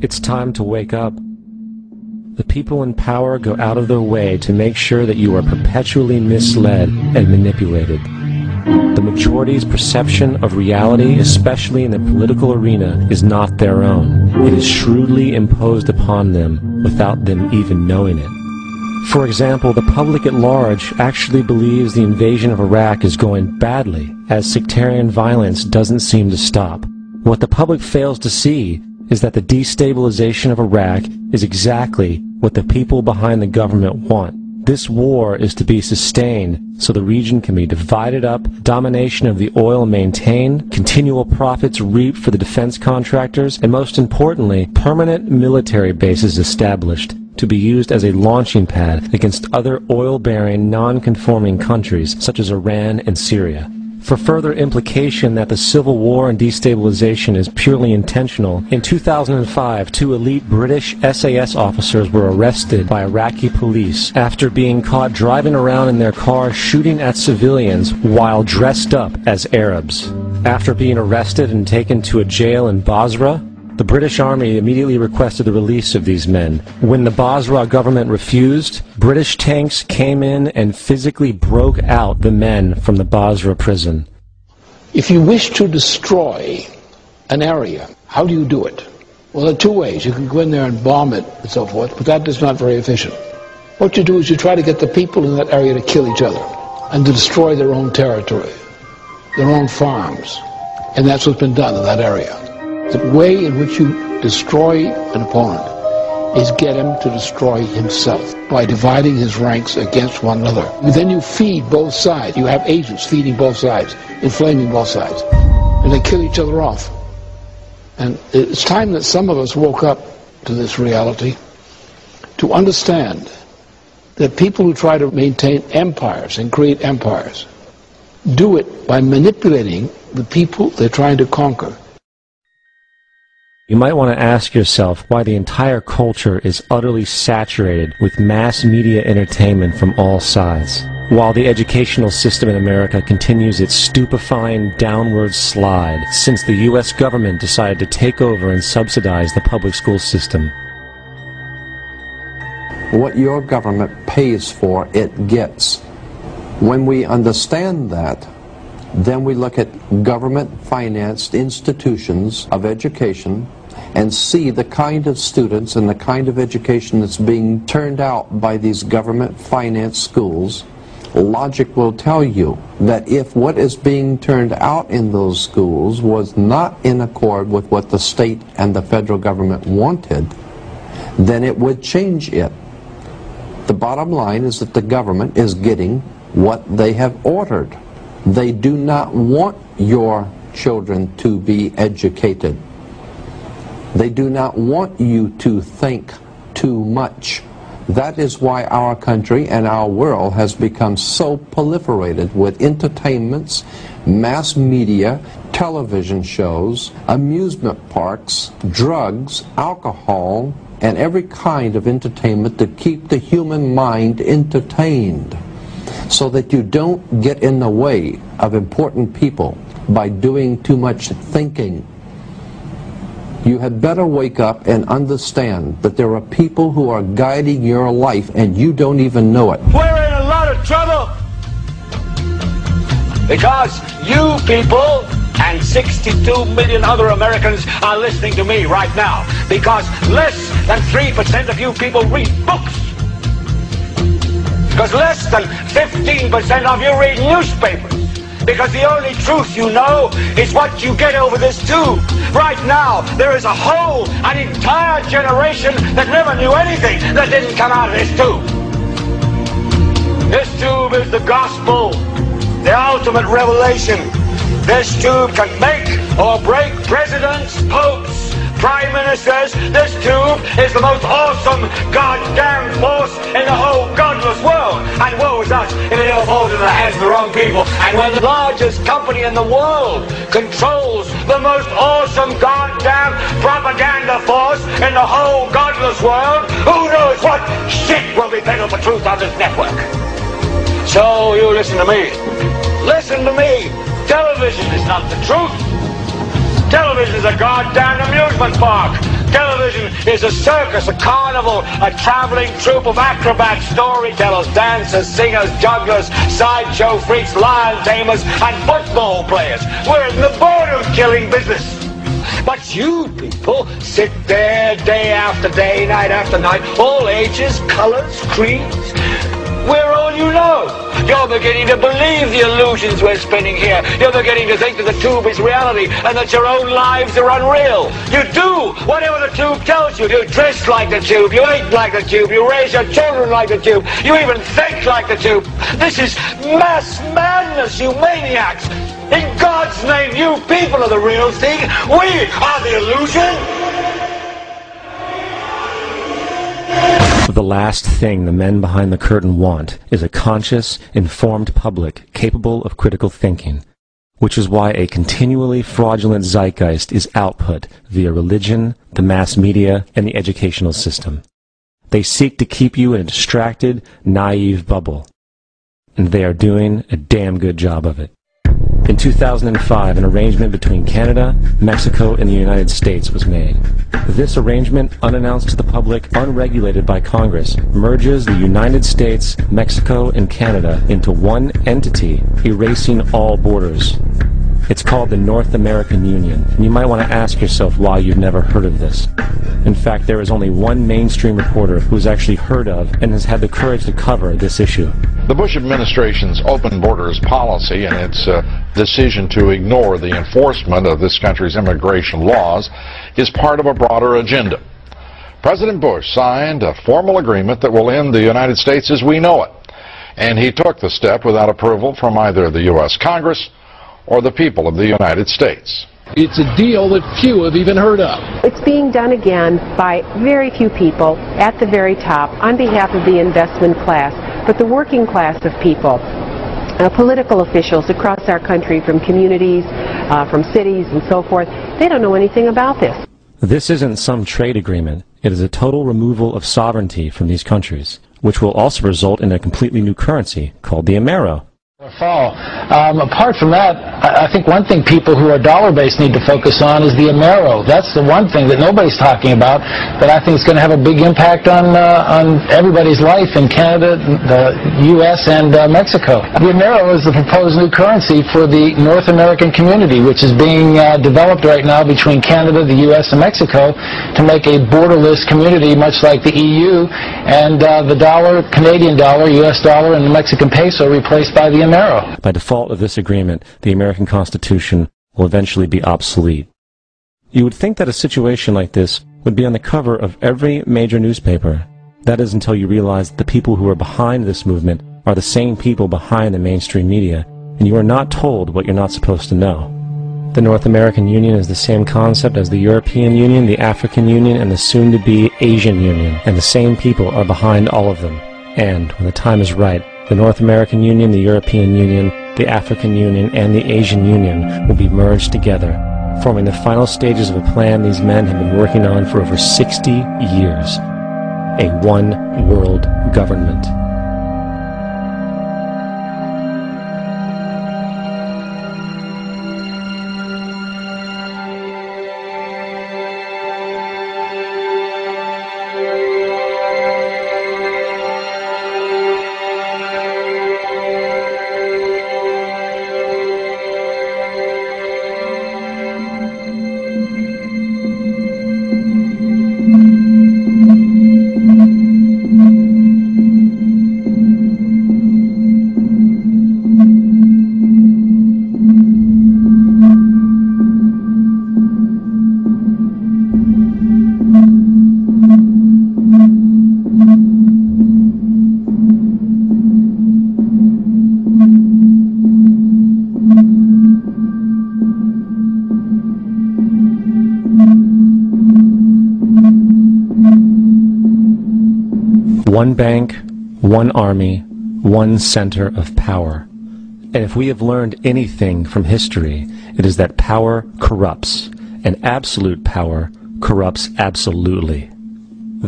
It's time to wake up. The people in power go out of their way to make sure that you are perpetually misled and manipulated. The majority's perception of reality, especially in the political arena, is not their own. It is shrewdly imposed upon them without them even knowing it. For example, the public at large actually believes the invasion of Iraq is going badly, as sectarian violence doesn't seem to stop. What the public fails to see is that the destabilization of Iraq is exactly what the people behind the government want. This war is to be sustained so the region can be divided up, domination of the oil maintained, continual profits reaped for the defense contractors, and most importantly, permanent military bases established to be used as a launching pad against other oil-bearing, non-conforming countries such as Iran and Syria. For further implication that the civil war and destabilization is purely intentional, in 2005, 2 elite British SAS officers were arrested by Iraqi police after being caught driving around in their car shooting at civilians while dressed up as Arabs. After being arrested and taken to a jail in Basra, the British Army immediately requested the release of these men. When the Basra government refused, British tanks came in and physically broke out the men from the Basra prison. If you wish to destroy an area, how do you do it? Well, there are 2 ways. You can go in there and bomb it and so forth, but that is not very efficient. What you do is you try to get the people in that area to kill each other and to destroy their own territory, their own farms. And that's what's been done in that area. The way in which you destroy an opponent is get him to destroy himself by dividing his ranks against one another. Then you feed both sides. You have agents feeding both sides, inflaming both sides, and they kill each other off. And it's time that some of us woke up to this reality to understand that people who try to maintain empires and create empires do it by manipulating the people they're trying to conquer. You might want to ask yourself why the entire culture is utterly saturated with mass media entertainment from all sides, while the educational system in America continues its stupefying downward slide since the U.S. government decided to take over and subsidize the public school system. What your government pays for, it gets. When we understand that, then we look at government-financed institutions of education and see the kind of students and the kind of education that's being turned out by these government-financed schools. Logic will tell you that if what is being turned out in those schools was not in accord with what the state and the federal government wanted, then it would change it. The bottom line is that the government is getting what they have ordered. They do not want your children to be educated. They do not want you to think too much. That is why our country and our world has become so proliferated with entertainments, mass media, television shows, amusement parks, drugs, alcohol, and every kind of entertainment to keep the human mind entertained, so that you don't get in the way of important people by doing too much thinking. You had better wake up and understand that there are people who are guiding your life and you don't even know it. We're in a lot of trouble because you people and 62 million other Americans are listening to me right now, because less than 3% of you people read books. Because less than 15% of you read newspapers. Because the only truth you know is what you get over this tube. Right now, there is an entire generation that never knew anything that didn't come out of this tube. This tube is the gospel, the ultimate revelation. This tube can make or break presidents, popes, prime ministers. This tube is the most awesome goddamn force in the whole godless world. And woe is us if it ever falls into the hands of the wrong people. And when the largest company in the world controls the most awesome goddamn propaganda force in the whole godless world, who knows what shit will be peddled for truth on this network. So you listen to me. Listen to me. Television is not the truth. Television is a goddamn amusement park. Television is a circus, a carnival, a traveling troupe of acrobats, storytellers, dancers, singers, jugglers, sideshow freaks, lion tamers, and football players. We're in the boredom-killing business. But you people sit there day after day, night after night, all ages, colors, creeds. We're all you know. You're beginning to believe the illusions we're spinning here. You're beginning to think that the tube is reality and that your own lives are unreal. You do whatever the tube tells you. You dress like the tube. You eat like the tube. You raise your children like the tube. You even think like the tube. This is mass madness, you maniacs. In God's name, you people are the real thing. We are the illusion. The last thing the men behind the curtain want is a conscious, informed public capable of critical thinking, which is why a continually fraudulent zeitgeist is output via religion, the mass media, and the educational system. They seek to keep you in a distracted, naive bubble, and they are doing a damn good job of it. In 2005, an arrangement between Canada, Mexico, and the United States was made. This arrangement, unannounced to the public, unregulated by Congress, merges the United States, Mexico, and Canada into one entity, erasing all borders. It's called the North American Union, and you might want to ask yourself why you've never heard of this. In fact, there is only one mainstream reporter who's actually heard of and has had the courage to cover this issue. The Bush administration's open borders policy and its decision to ignore the enforcement of this country's immigration laws is part of a broader agenda. President Bush signed a formal agreement that will end the United States as we know it, and he took the step without approval from either the U.S. Congress or the people of the United States. It's a deal that few have even heard of. It's being done again by very few people at the very top on behalf of the investment class, but the working class of people, political officials across our country, from communities, from cities and so forth, they don't know anything about this. This isn't some trade agreement. It is a total removal of sovereignty from these countries, which will also result in a completely new currency called the Amero. Fall. Apart from that, I think one thing people who are dollar-based need to focus on is the Amero. That's the one thing that nobody's talking about, but I think it's going to have a big impact on everybody's life in Canada, the U.S., and Mexico. The Amero is the proposed new currency for the North American community, which is being developed right now between Canada, the U.S., and Mexico to make a borderless community, much like the EU, and the dollar, Canadian dollar, U.S. dollar, and the Mexican peso replaced by the Amero. By default of this agreement, the American Constitution will eventually be obsolete. You would think that a situation like this would be on the cover of every major newspaper. That is until you realize that the people who are behind this movement are the same people behind the mainstream media, and you are not told what you're not supposed to know. The North American Union is the same concept as the European Union, the African Union, and the soon-to-be Asian Union, and the same people are behind all of them. And, when the time is right, the North American Union, the European Union, the African Union, and the Asian Union will be merged together, forming the final stages of a plan these men have been working on for over 60 years. A one-world government. One bank, one army, one center of power. And if we have learned anything from history, it is that power corrupts, and absolute power corrupts absolutely.